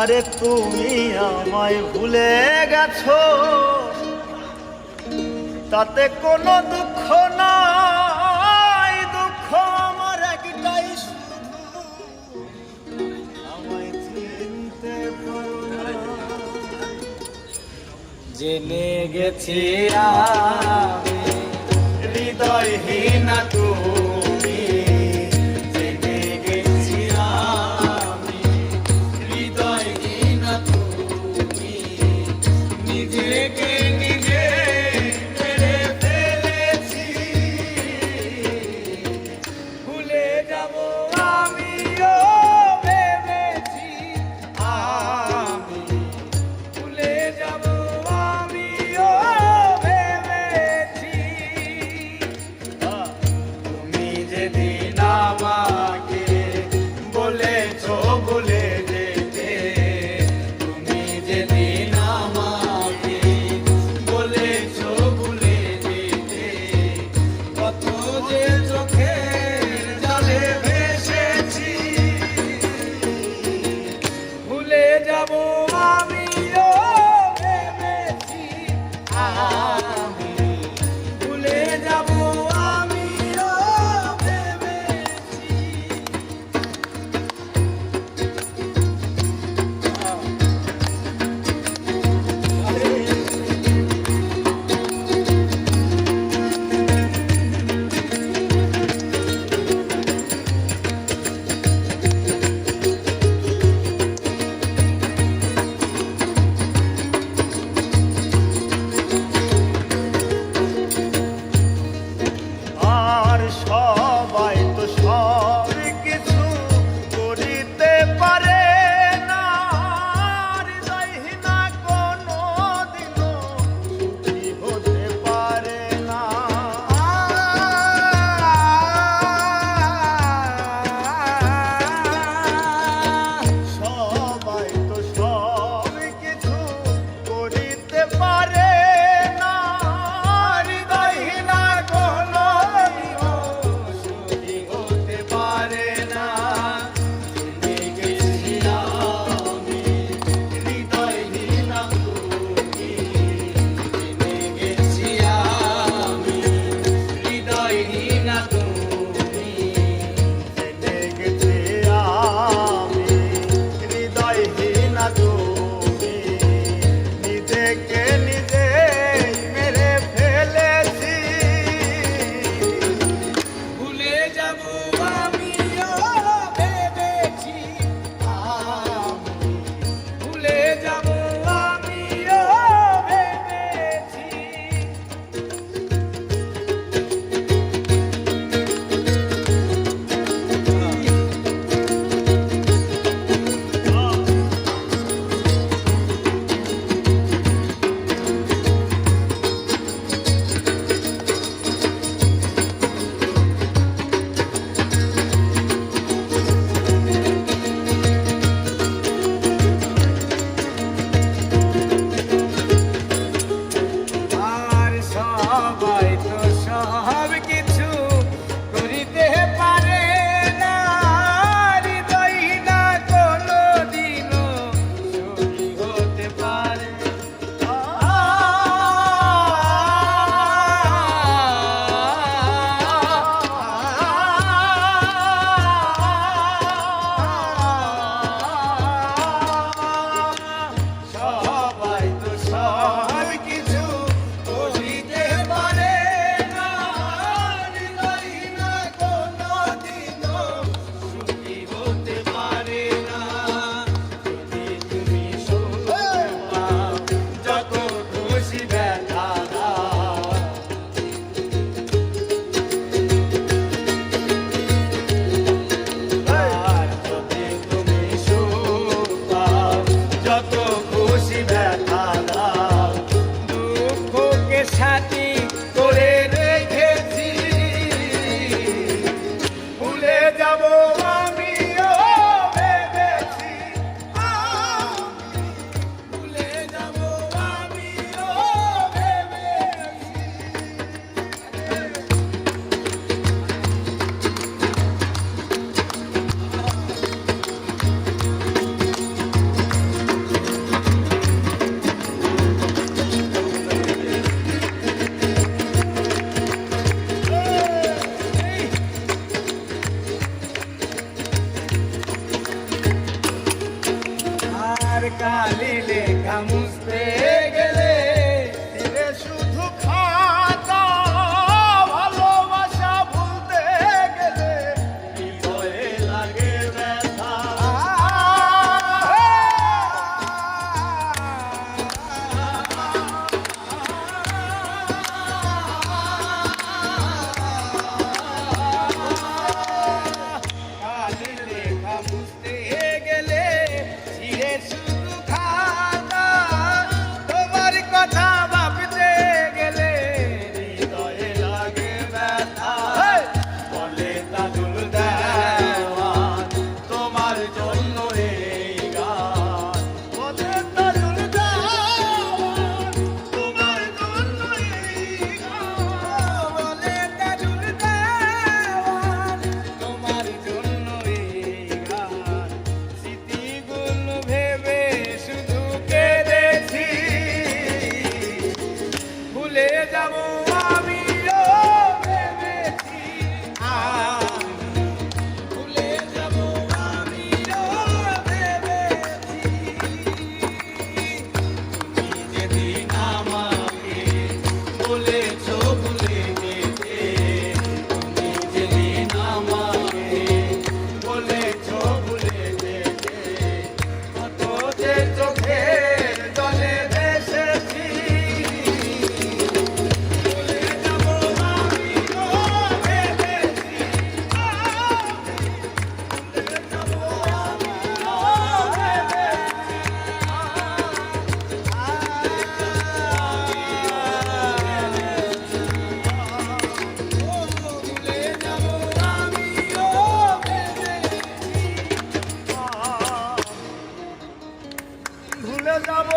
আরে তুমি আমায় ভুলে গেছো, তাতে কোনো দুঃখ নাই। দুঃখ আমার একটাই, শুধু আমায় চিনতে পারো না। জেনে গেছি আমি হৃদয়হীন তুমি, জেনে গেছি আমি হৃদয়হীন তুমি। নিজেকে নিজে মেরে ফেলেছি, ভুলে যাব আমিও ভেবেছি। আমি ভুলে যাব আমিও ভেবেছি। তুমি কালি লেখা মুছতে গেলে ফিরে শুধু খাতা ভালোবাসা ভুলতে গেলে হৃদয়ে লাগে ব্যথা কালি লেখা মুছতে গেলে ছিঁড়ে শুধু খাতা তোমার কথা ভাবতে গেলে হৃদয়ে লাগে ব্যথা বলে তাজুল দেওয়ান তোমার জন্য এই গান বলে তাজুল দেওয়ান তোমার জন্য এই গান বলে তাজুল দেওয়ান তোমার জন্য এই গান স্মৃতিগুলো ভেবে শুধু কেঁদেছি ভুলে যাব আমিও ভেবেছি ভুলে যাব আমিও ভেবেছি তুমি যেদিন আমাকে বলেছো ভুলে যেতে তুমি যেদিন আমাকে বলেছো ভুলে যেতে কত যে চোখের জলে ভেসেছি ভুলে যাব আমিও ভেবেছি ভুলে যাব ভুলে যাব আমিও ভেবেছি ভুলে যাব